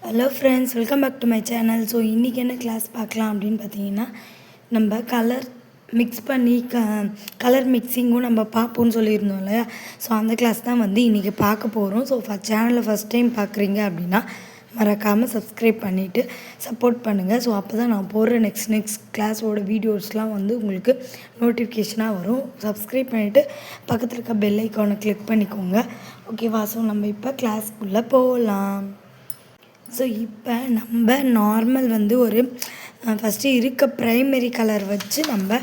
Hello friends, welcome back to my channel. So இன்றைக்கி என்ன class பார்க்கலாம் அப்படின்னு பார்த்தீங்கன்னா, நம்ம கலர் மிக்ஸ் பண்ணி கலர் மிக்சிங்கும் நம்ம பார்ப்போம்னு சொல்லியிருந்தோம் இல்லையா. ஸோ அந்த கிளாஸ் தான் வந்து இன்றைக்கி பார்க்க போகிறோம். ஸோ சேனலை ஃபஸ்ட் டைம் பார்க்குறீங்க அப்படின்னா மறக்காமல் சப்ஸ்கிரைப் பண்ணிவிட்டு சப்போர்ட் பண்ணுங்கள். ஸோ அப்போ தான் நான் போடுற நெக்ஸ்ட் கிளாஸோட வீடியோஸ்லாம் வந்து உங்களுக்கு நோட்டிஃபிகேஷனாக வரும். சப்ஸ்கிரைப் பண்ணிவிட்டு பக்கத்தில் இருக்க பெல் ஐக்கானை கிளிக் பண்ணிக்கோங்க. ஓகேவா? ஸோ நம்ம இப்போ கிளாஸ்க்குள்ளே போகலாம். ஸோ இப்போ நம்ம நார்மல் வந்து ஒரு ஃபஸ்ட்டு இருக்க ப்ரைமரி கலர் வச்சு நம்ம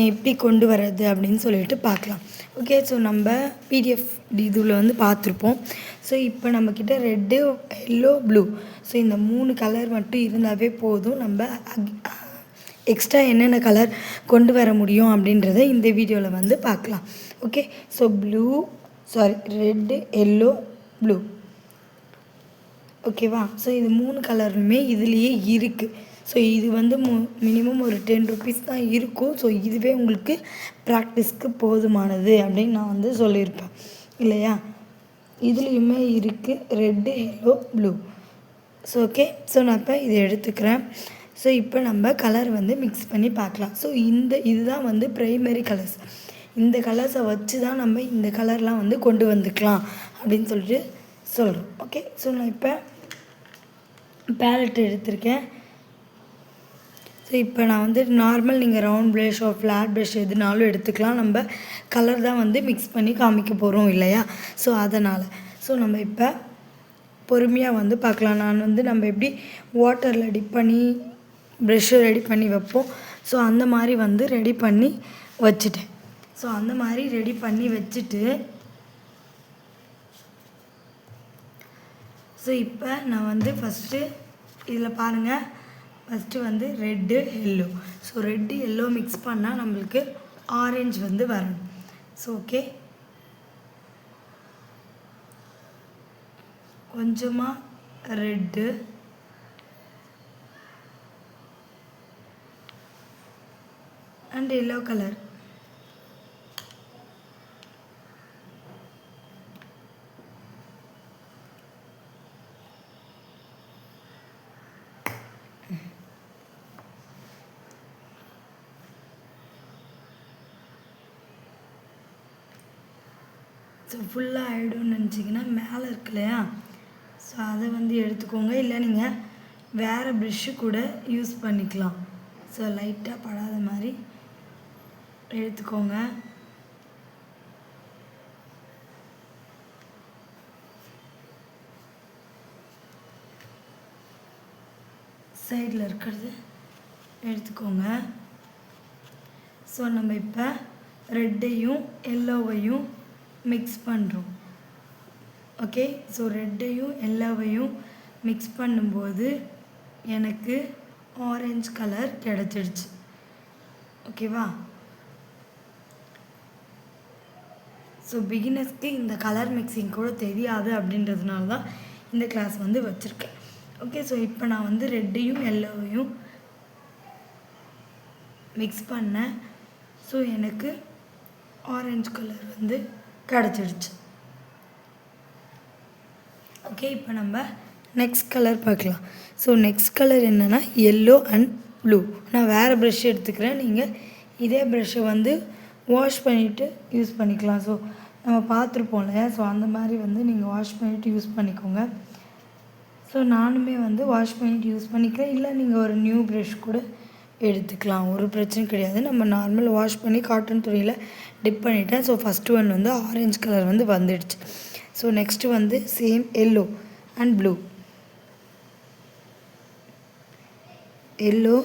எப்படி கொண்டு வர்றது அப்படின்னு சொல்லிட்டு பார்க்கலாம். ஓகே, ஸோ நம்ம பிடிஎஃப் இதில் வந்து பார்த்துருப்போம். ஸோ இப்போ நம்மக்கிட்ட ரெட்டு, எல்லோ, ப்ளூ, ஸோ இந்த 3 கலர் மட்டும் இருந்தாவே போதும். நம்ம எக்ஸ்ட்ரா என்னென்ன கலர் கொண்டு வர முடியும் அப்படின்றத இந்த வீடியோவில் வந்து பார்க்கலாம். Okay, so red, yellow, blue. ஓகேவா? ஸோ இது 3 கலருமே இதுலேயே இருக்குது. ஸோ இது வந்து மினிமம் ஒரு 10 ருபீஸ் தான் இருக்கும். ஸோ இதுவே உங்களுக்கு ப்ராக்டிஸ்க்கு போதுமானது அப்படின்னு நான் வந்து சொல்லியிருப்பேன் இல்லையா. இதுலேயுமே இருக்குது red, yellow, blue. So okay, so நான் இப்போ இதை எடுத்துக்கிறேன். ஸோ இப்போ நம்ம கலர் வந்து மிக்ஸ் பண்ணி பார்க்கலாம். ஸோ இதுதான் வந்து ப்ரைமரி கலர்ஸ். இந்த கலர்ஸை வச்சு தான் நம்ம இந்த கலர்லாம் வந்து கொண்டு வந்துக்கலாம் அப்படின்னு சொல்லிட்டு சொல்கிறோம். ஓகே, ஸோ நான் இப்போ பேலட் எடுத்திருக்கேன். ஸோ இப்போ நான் வந்து நார்மல் நீங்கள் ரவுண்ட் ப்ரஷ் ஃப்ளாட் ப்ரஷ் எதுனாலும் எடுத்துக்கலாம். நம்ம கலர் தான் வந்து மிக்ஸ் பண்ணி காமிக்க போகிறோம் இல்லையா. ஸோ அதனால் நம்ம இப்போ பொறுமையாக வந்து பார்க்கலாம். நான் வந்து நம்ம எப்படி வாட்டரில் டிப் பண்ணி ப்ரெஷ்ஷை ரெடி பண்ணி வைப்போம். ஸோ அந்த மாதிரி வந்து ரெடி பண்ணி வச்சுட்டேன். ஸோ அந்த மாதிரி ரெடி பண்ணி வச்சுட்டு ஸோ இப்போ நான் வந்து ஃபஸ்ட்டு இதில் பாருங்கள், ஃபஸ்ட்டு வந்து red, yellow. So red, yellow mix பண்ணால் நம்மளுக்கு ஆரஞ்சு வந்து வரணும். ஸோ ஓகே, கொஞ்சமாக red, and yellow colour. So ஃபுல்லாக ஆகிடும்னு நினச்சிங்கன்னா மேலே இருக்கு இல்லையா, ஸோ அதை வந்து எடுத்துக்கோங்க. இல்லை நீங்கள் வேறு ப்ரெஷ்ஷு கூட யூஸ் பண்ணிக்கலாம். ஸோ லைட்டாக படாத மாதிரி எடுத்துக்கோங்க. சைடில் இருக்கிறது எடுத்துக்கோங்க. ஸோ நம்ம இப்போ ரெட்டையும் எல்லோவையும் மிக்ஸ் பண்ணுறோம். ஓகே, ஸோ ரெட்டையும் எல்லோவையும் மிக்ஸ் பண்ணும்போது எனக்கு ஆரஞ்சு கலர் கிடச்சிடுச்சு. ஓகேவா? ஸோ பிகினர்ஸ்க்கு இந்த கலர் மிக்சிங் கூட தெரியாது அப்படின்றதுனால தான் இந்த கிளாஸ் வந்து வச்சுருக்கேன். ஓகே, ஸோ இப்போ நான் வந்து ரெட்டையும் எல்லோவையும் மிக்ஸ் பண்ணேன். ஸோ எனக்கு ஆரஞ்சு கலர் வந்து கிடச்சிடுச்சு. ஓகே, இப்போ நம்ம நெக்ஸ்ட் கலர் பார்க்கலாம். ஸோ நெக்ஸ்ட் கலர் என்னென்னா எல்லோ அண்ட் ப்ளூ. நான் வேறு ப்ரஷ் எடுத்துக்கிறேன். நீங்கள் இதே ப்ரஷ்ஷை வந்து வாஷ் பண்ணிவிட்டு யூஸ் பண்ணிக்கலாம். ஸோ நம்ம பார்த்துருப்போம் இல்லையா. ஸோ அந்த மாதிரி வந்து நீங்கள் வாஷ் பண்ணிவிட்டு யூஸ் பண்ணிக்கோங்க. ஸோ நானுமே வந்து வாஷ் பண்ணிவிட்டு யூஸ் பண்ணிக்கிறேன். இல்லை நீங்கள் ஒரு நியூ ப்ரஷ் கூட எடுத்துக்கலாம், ஒரு பிரச்சனை கிடையாது. நம்ம நார்மல் வாஷ் பண்ணி காட்டன் துணியில் டிப் பண்ணிட்டேன். ஸோ ஃபஸ்ட்டு ஒன் வந்து ஆரஞ்சு கலர் வந்து வந்துடுச்சு. ஸோ நெக்ஸ்ட்டு வந்து same yellow and blue. Yellow,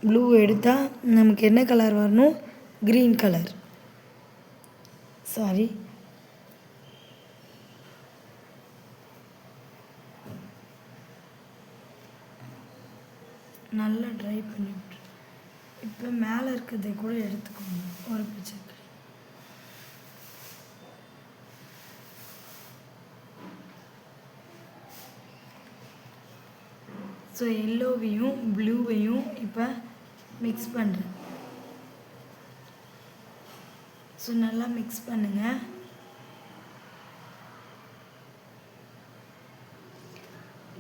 blue எடுத்தால் நமக்கு என்ன கலர் வரணும்? Green colour. சாரி, நல்லா ட்ரை பண்ணி விட்டுரு. இப்போ மேலே இருக்கிறதை கூட எடுத்துக்கோங்க, ஒரு பிரச்சனை. ஸோ எல்லோவையும் ப்ளூவையும் இப்போ மிக்ஸ் பண்ணுறேன். ஸோ நல்லா மிக்ஸ் பண்ணுங்கள்.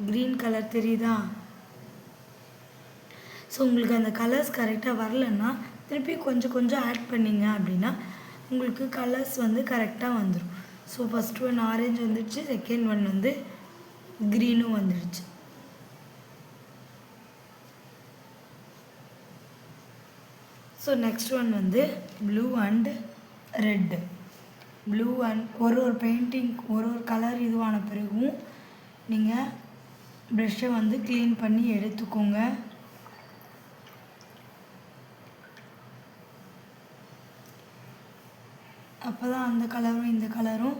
க்ரீன் கலர் தெரியுதா? ஸோ உங்களுக்கு அந்த கலர்ஸ் கரெக்டாக வரலன்னா திருப்பி கொஞ்சம் கொஞ்சம் ஆட் பண்ணிங்க அப்படின்னா உங்களுக்கு கலர்ஸ் வந்து கரெக்டாக வந்துடும். ஸோ ஃபஸ்ட் ஒன் ஆரஞ்சு வந்துடுச்சு, செகண்ட் ஒன் வந்து க்ரீனும் வந்துடுச்சு. ஸோ நெக்ஸ்ட் ஒன் வந்து blue and red. Blue and ஒரு பெயிண்டிங் ஒரு கலர் இதுவான பிறகும் நீங்கள் ப்ரஷ்ஷை வந்து க்ளீன் பண்ணி எடுத்துக்கோங்க. அப்போ தான் அந்த கலரும் இந்த கலரும்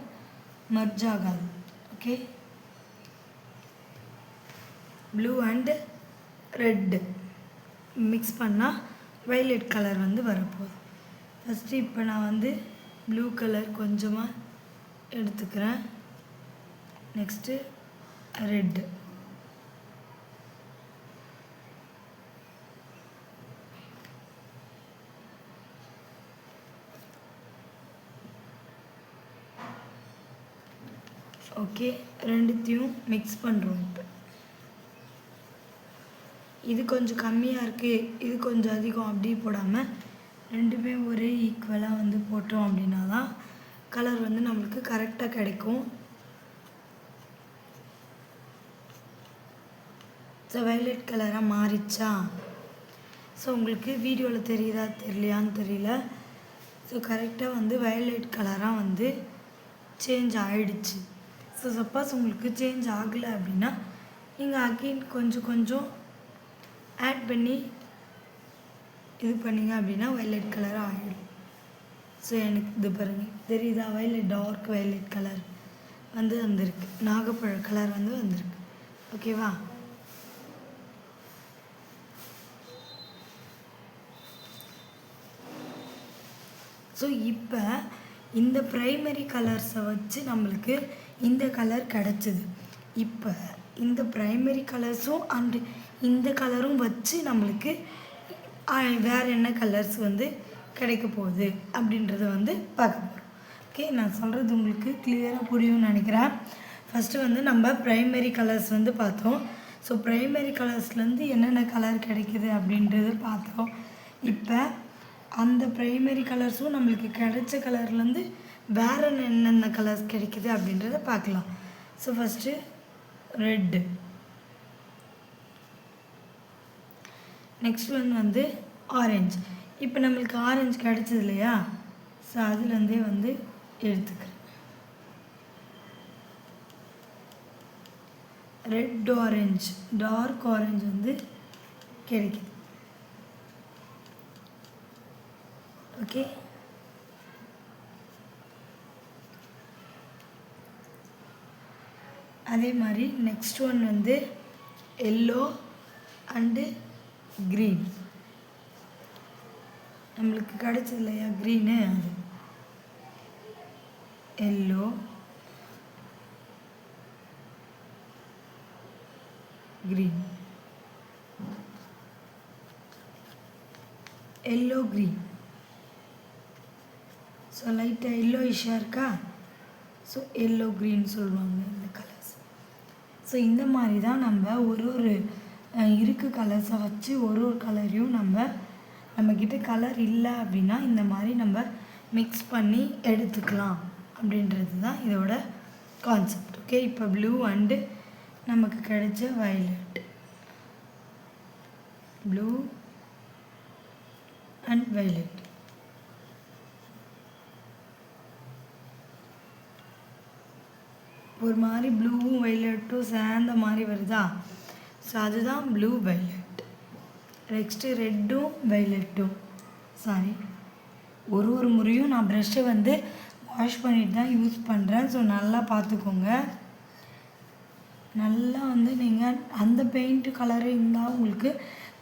மர்ஜ் ஆகாது. Okay, blue and red mix பண்ணால் வைலட் கலர் வந்து வரப்போகுது. ஃபஸ்ட்டு இப்போ நான் வந்து ப்ளூ கலர் கொஞ்சமாக எடுத்துக்கிறேன். Next red. ஓகே, ரெண்டுத்தையும் மிக்ஸ் பண்ணுறோம். இப்போ இது கொஞ்சம் கம்மியாக இருக்குது, இது கொஞ்சம் அதிகம் அப்படி போடாமல் ரெண்டுமே ஒரே ஈக்குவலாக வந்து போட்டோம் அப்படின்னா தான் கலர் வந்து நம்மளுக்கு கரெக்டாக கிடைக்கும். ஸோ வைலட் கலராக மாறிச்சா? ஸோ உங்களுக்கு வீடியோவில் தெரியுதா தெரியலையான்னு தெரியல. ஸோ கரெக்டாக வந்து வைலட் கலராக வந்து சேஞ்ச் ஆகிடுச்சு. ஸோ சப்போஸ் உங்களுக்கு சேஞ்ச் ஆகலை அப்படின்னா நீங்கள் அகெயின் கொஞ்சம் கொஞ்சம் ஆட் பண்ணி இது பண்ணிங்க அப்படின்னா வைலட் கலராக ஆகிடும். ஸோ எனக்கு இது பாருங்கள் தெரியுதா? வைலட் டார்க் வைலட் கலர் வந்து வந்திருக்கு, நாகப்பழ கலர் வந்து வந்திருக்கு. ஓகேவா? ஸோ இப்போ இந்த ப்ரைமரி கலர்ஸை வச்சு நம்மளுக்கு இந்த கலர் கிடச்சிது. இப்போ இந்த ப்ரைமரி கலர்ஸும் அண்டு இந்த கலரும் வச்சு நம்மளுக்கு வேறு என்ன கலர்ஸ் வந்து கிடைக்க போகுது அப்படின்றத வந்து பார்க்க போகிறோம். ஓகே, நான் சொல்கிறது உங்களுக்கு கிளியராக புரியும்னு நினைக்கிறேன். ஃபஸ்ட்டு வந்து நம்ம ப்ரைமரி கலர்ஸ் வந்து பார்த்தோம். ஸோ ப்ரைமரி கலர்ஸ்லேருந்து என்னென்ன கலர் கிடைக்கிது அப்படின்றத பார்த்தோம். இப்போ அந்த ப்ரைமரி கலர்ஸும் நம்மளுக்கு கிடைச்ச கலர்லேருந்து வேறு என்னென்ன கலர்ஸ் கிடைக்கிது அப்படின்றத பார்க்கலாம். So first red, next one வந்து ஆரஞ்சு. இப்போ நம்மளுக்கு ஆரஞ்சு கிடச்சது இல்லையா? ஸோ அதுலேருந்தே வந்து எடுத்துக்கிறேன். ரெட் ஆரஞ்சு, டார்க் ஆரஞ்சு வந்து கிடைக்குது. ஓகே, அதே மாதிரி நெக்ஸ்ட் ஒன் வந்து எல்லோ அண்டு க்ரீன். நம்மளுக்கு கிடச்சது இல்லையா க்ரீனு? அது yellow, green, yellow green. So லைட்டாக எல்லோ இஷ்ஷாக இருக்கா? ஸோ எல்லோ க்ரீன் சொல்லுவாங்க இந்த கலர்ஸ். ஸோ இந்த மாதிரி தான் நம்ம ஒரு இருக்கு கலர்ஸை வச்சு ஒரு கலரையும் நம்மக்கிட்ட கலர் இல்லை அப்படின்னா இந்த மாதிரி நம்ம மிக்ஸ் பண்ணி எடுத்துக்கலாம் அப்படின்றது தான் இதோட கான்செப்ட். ஓகே, இப்போ ப்ளூ அண்டு நமக்கு கிடைச்ச வயலட், ப்ளூ அண்ட் வயலட். ஒரு மாதிரி ப்ளூவும் வயலட்டும் சேர்ந்த மாதிரி வருதா? ஸோ அதுதான் ப்ளூ வயலட். நெக்ஸ்ட்டு ரெட்டும் வயலட்டும், சாரி ஒரு முறையும் நான் ப்ரஷ்ஷை வந்து வாஷ் பண்ணிட்டு தான் யூஸ் பண்ணுறேன். ஸோ நல்லா பார்த்துக்கோங்க. நல்லா வந்து நீங்கள் அந்த பெயிண்ட்டு கலரு இருந்தால் உங்களுக்கு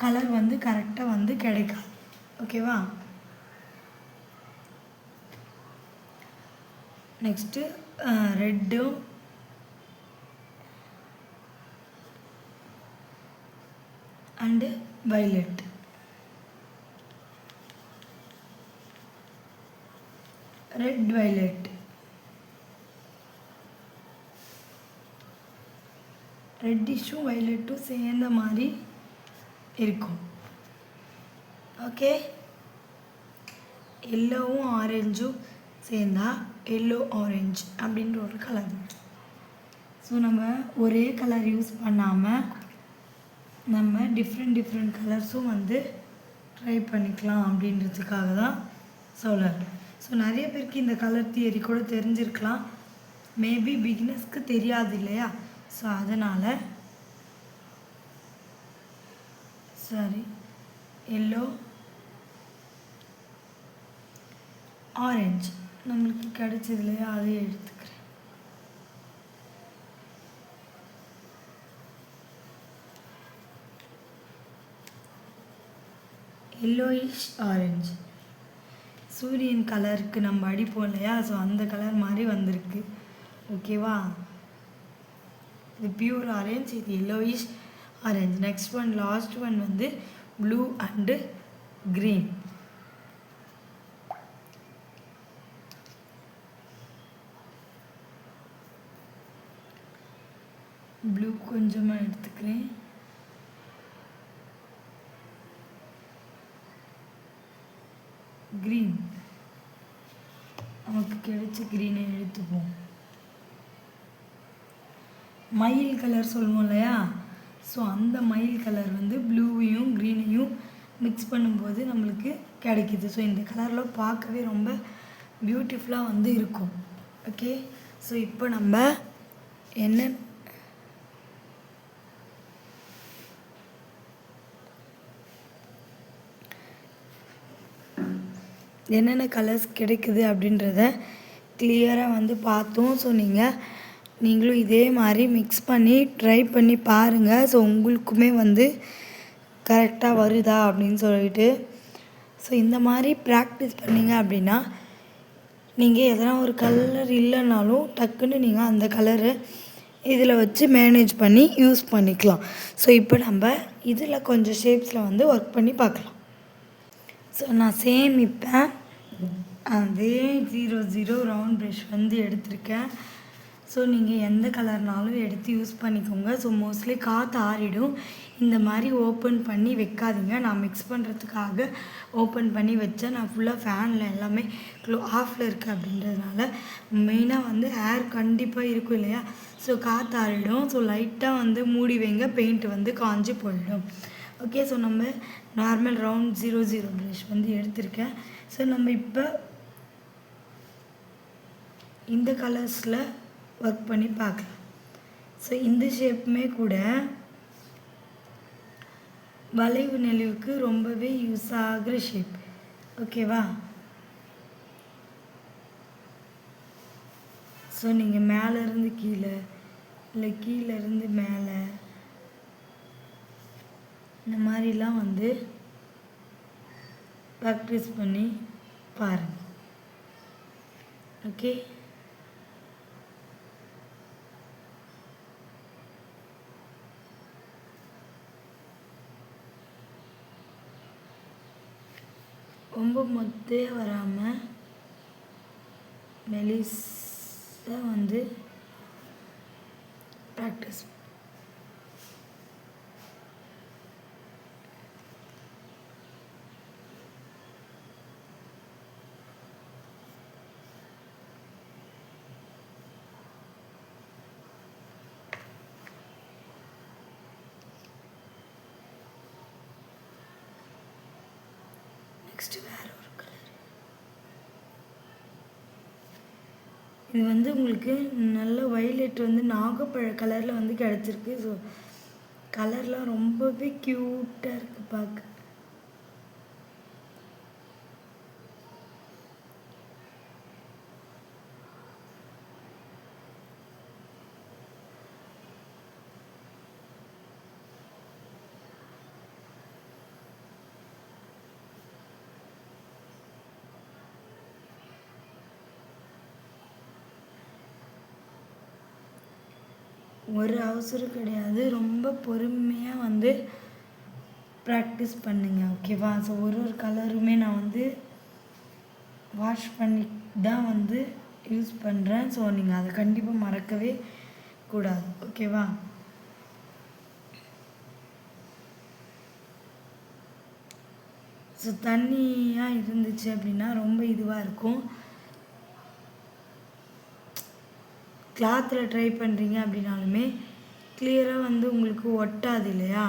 கலர் வந்து கரெக்டாக வந்து கிடைக்காது. ஓகேவா? நெக்ஸ்ட்டு ரெட்டும் அண்டு violet. Red violet. ரெட்டிஷும் வயலட்டும் சேர்ந்த மாதிரி இருக்கும். ஓகே, எல்லோவும் ஆரஞ்சும் சேர்ந்தா எல்லோ ஆரஞ்சு அப்படின்ற ஒரு கலர். ஸோ நம்ம ஒரே கலர் யூஸ் பண்ணாமல் நம்ம டிஃப்ரெண்ட் கலர்ஸும் வந்து ட்ரை பண்ணிக்கலாம் அப்படின்றதுக்காக தான் சொல்கிறேன். ஸோ நிறைய பேருக்கு இந்த கலர் தியரி கூட தெரிஞ்சிருக்கலாம், மேபி பிகினர்ஸ்க்கு தெரியாது இல்லையா? ஸோ அதனால் சரி, எல்லோ ஆரஞ்சு நம்மளுக்கு கிடைச்சது இல்லையா, அதை எடுத்துக்கிறேன். எல்லோயிஷ் ஆரஞ்சு சூரியன் கலருக்கு நம்ம அடிப்போம் இல்லையா, ஸோ அந்த கலர் மாதிரி வந்திருக்கு. ஓகேவா, இது பியூர் ஆரஞ்சு, இது yellowish orange. Next one, last one வந்து ப்ளூ அண்டு க்ரீன். ப்ளூ கொஞ்சமாக எடுத்துக்கிறேன். க்ரீன், நமக்கு கிடைச்ச க்ரீனை எடுத்துப்போம். மயில் கலர் சொல்லுவோம் இல்லையா, ஸோ அந்த மயில் கலர் வந்து ப்ளூவையும் க்ரீனையும் மிக்ஸ் பண்ணும்போது நம்மளுக்கு கிடைக்கிது. ஸோ இந்த கலரில் பார்க்கவே ரொம்ப பியூட்டிஃபுல்லாக வந்து இருக்கும். ஓகே, ஸோ இப்போ நம்ம என்னென்ன கலர்ஸ் கிடைக்குது அப்படின்றத கிளியராக வந்து பார்த்தோம். ஸோ நீங்களும் இதே மாதிரி மிக்ஸ் பண்ணி ட்ரை பண்ணி பாருங்கள். ஸோ உங்களுக்குமே வந்து கரெக்டாக வருதா அப்படின்னு சொல்லிட்டு. ஸோ இந்த மாதிரி ப்ராக்டிஸ் பண்ணிங்க அப்படின்னா நீங்கள் எதனா ஒரு கலர் இல்லைனாலும் டக்குன்னு நீங்கள் அந்த கலரை இதில் வச்சு மேனேஜ் பண்ணி யூஸ் பண்ணிக்கலாம். ஸோ இப்போ நம்ம இதில் கொஞ்சம் ஷேப்ஸில் வந்து ஒர்க் பண்ணி பார்க்கலாம். ஸோ நான் சேம் இப்போ அதே 00 ரவுண்ட் ப்ரஷ் வந்து எடுத்திருக்கேன். ஸோ நீங்கள் எந்த கலர்னாலும் எடுத்து யூஸ் பண்ணிக்கோங்க. ஸோ மோஸ்ட்லி காற்று ஆறிடும், இந்த மாதிரி ஓப்பன் பண்ணி வைக்காதீங்க. நான் மிக்ஸ் பண்ணுறதுக்காக ஓப்பன் பண்ணி வச்சேன். நான் ஃபுல்லாக ஃபேனில் எல்லாமே ஆஃபில் இருக்குது அப்படின்றதுனால மெயினாக வந்து ஏர் கண்டிப்பாக இருக்கும் இல்லையா, ஸோ காற்று ஆறிடும். ஸோ லைட்டாக வந்து மூடி வைங்க, பெயிண்ட் வந்து காஞ்சி போயிடும். ஓகே, ஸோ நம்ம நார்மல் ரவுண்ட் 00 ப்ரஷ் வந்து எடுத்திருக்கேன். ஸோ நம்ம இப்போ இந்த கலர்ஸில் ஒர்க் பண்ணி பார்க்கலாம். ஸோ இந்த ஷேப்புமே கூட வளைவு நெளிவுக்கு ரொம்பவே யூஸ் ஆகிற ஷேப். ஓகேவா, ஸோ நீங்கள் மேலேருந்து கீழே இல்லை கீழேருந்து மேலே இந்த மாதிரிலாம் வந்து ப்ராக்டிஸ் பண்ணி பாருங்கள். ஓகே, ரொம்ப மொத்தையாக வராமல் மெலிசாக வந்து ப்ராக்டிஸ். நெக்ஸ்ட் வேறு ஒரு கலர். இது வந்து உங்களுக்கு நல்ல வயலட் வந்து நாகப்பழ கலரில் வந்து கிடச்சிருக்கு. ஸோ கலர்லாம் ரொம்பவே க்யூட்டாக இருக்குது பார்க்க. ஒரு அவசரம் கிடையாது, ரொம்ப பொறுமையாக வந்து ப்ராக்டிஸ் பண்ணுங்க. ஓகேவா, ஸோ ஒரு கலருமே நான் வந்து வாஷ் பண்ணி தான் வந்து யூஸ் பண்ணுறேன். ஸோ நீங்கள் அதை கண்டிப்பாக மறக்கவே கூடாது. ஓகேவா, ஸோ தண்ணியாக இருந்துச்சு அப்படின்னா ரொம்ப இதுவாக இருக்கும். கிளாத்தில் ட்ரை பண்ணுறீங்க அப்படின்னாலுமே கிளியராக வந்து உங்களுக்கு ஒட்டாது இல்லையா?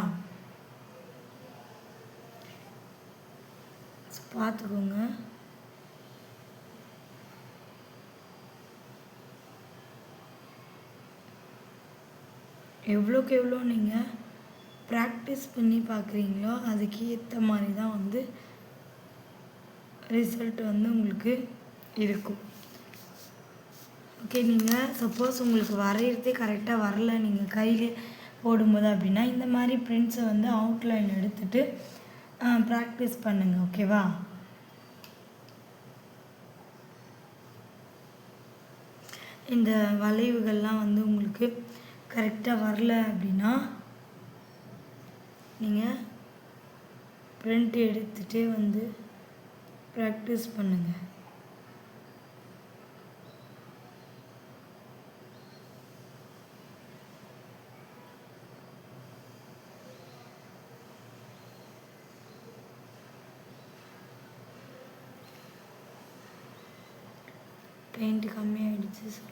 பார்த்துக்கோங்க. எவ்வளோக்கு எவ்வளோ நீங்கள் ப்ராக்டிஸ் பண்ணி பார்க்குறீங்களோ அதுக்கு ஏற்ற மாதிரி தான் வந்து ரிசல்ட் வந்து உங்களுக்கு இருக்கும். ஓகே, நீங்கள் சப்போஸ் உங்களுக்கு வரைகிறதே கரெக்டாக வரல, நீங்கள் கையிலே போடும்போது அப்படின்னா இந்த மாதிரி பிரிண்ட்ஸை வந்து அவுட்லைன் எடுத்துகிட்டு ப்ராக்டிஸ் பண்ணுங்கள். ஓகேவா? இந்த வளைவுகள்லாம் வந்து உங்களுக்கு கரெக்டாக வரல அப்படின்னா நீங்கள் பிரிண்ட் எடுத்துகிட்டே வந்து ப்ராக்டிஸ் பண்ணுங்கள். பெயிண்ட் கம்மியாகிடுச்சு சொல்ல.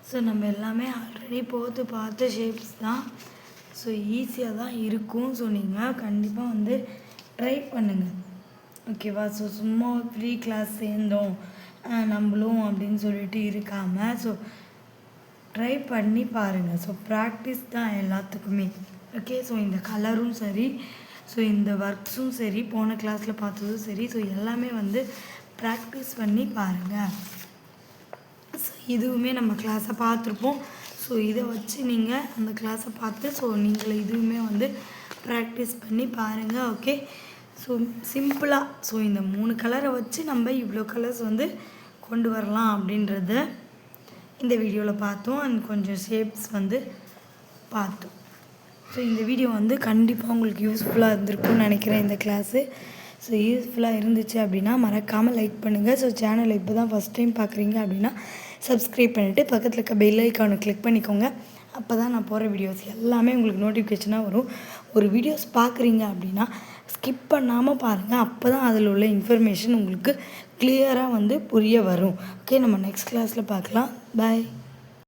ஸோ நம்ம எல்லாமே ஆல்ரெடி பார்த்த ஷேப்ஸ் தான். ஸோ ஈஸியாக தான் இருக்கும். ஸோ நீங்கள் கண்டிப்பாக வந்து ட்ரை பண்ணுங்கள். ஓகேவா? ஸோ சும்மா ஃப்ரீ கிளாஸ் சேர்ந்தோம் நம்மளும் அப்படின்னு சொல்லிட்டு இருக்காமல் ஸோ ட்ரை பண்ணி பாருங்கள். ஸோ ப்ராக்டிஸ் தான் எல்லாத்துக்குமே. ஓகே, ஸோ இந்த கலரும் சரி, ஸோ இந்த ஒர்க்ஸும் சரி, போன கிளாஸில் பார்த்ததும் சரி, ஸோ எல்லாமே வந்து ப்ராக்டிஸ் பண்ணி பாருங்கள். ஸோ இதுவுமே நம்ம கிளாஸை பார்த்துருப்போம். ஸோ இதை வச்சு நீங்கள் அந்த கிளாஸை பார்த்து ஸோ நீங்களே இதுவுமே வந்து ப்ராக்டிஸ் பண்ணி பாருங்கள். ஓகே, ஸோ சிம்பிளாக ஸோ இந்த 3 கலரை வச்சு நம்ம இவ்வளோ கலர்ஸ் வந்து கொண்டு வரலாம் அப்படின்றத இந்த வீடியோவில் பார்த்தோம். அண்ட் கொஞ்சம் ஷேப்ஸ் வந்து பார்த்தோம். ஸோ இந்த வீடியோ வந்து கண்டிப்பாக உங்களுக்கு யூஸ்ஃபுல்லாக இருந்திருக்கும்னு நினைக்கிறேன் இந்த கிளாஸு. ஸோ யூஸ்ஃபுல்லாக இருந்துச்சு அப்படின்னா மறக்காமல் லைக் பண்ணுங்கள். ஸோ சேனலை இப்போ தான் ஃபஸ்ட் டைம் பார்க்குறீங்க அப்படின்னா சப்ஸ்கிரைப் பண்ணிவிட்டு பக்கத்தில் இருக்க பெல் ஐக்கானை கிளிக் பண்ணிக்கோங்க. அப்போ தான் நான் போகிற வீடியோஸ் எல்லாமே உங்களுக்கு நோட்டிஃபிகேஷனாக வரும். ஒரு வீடியோஸ் பார்க்குறீங்க அப்படின்னா ஸ்கிப் பண்ணாமல் பாருங்கள். அப்போ தான் அதில் உள்ள இன்ஃபர்மேஷன் உங்களுக்கு கிளியராக வந்து புரிய வரும். ஓகே, நம்ம நெக்ஸ்ட் கிளாஸில் பார்க்கலாம். பாய்.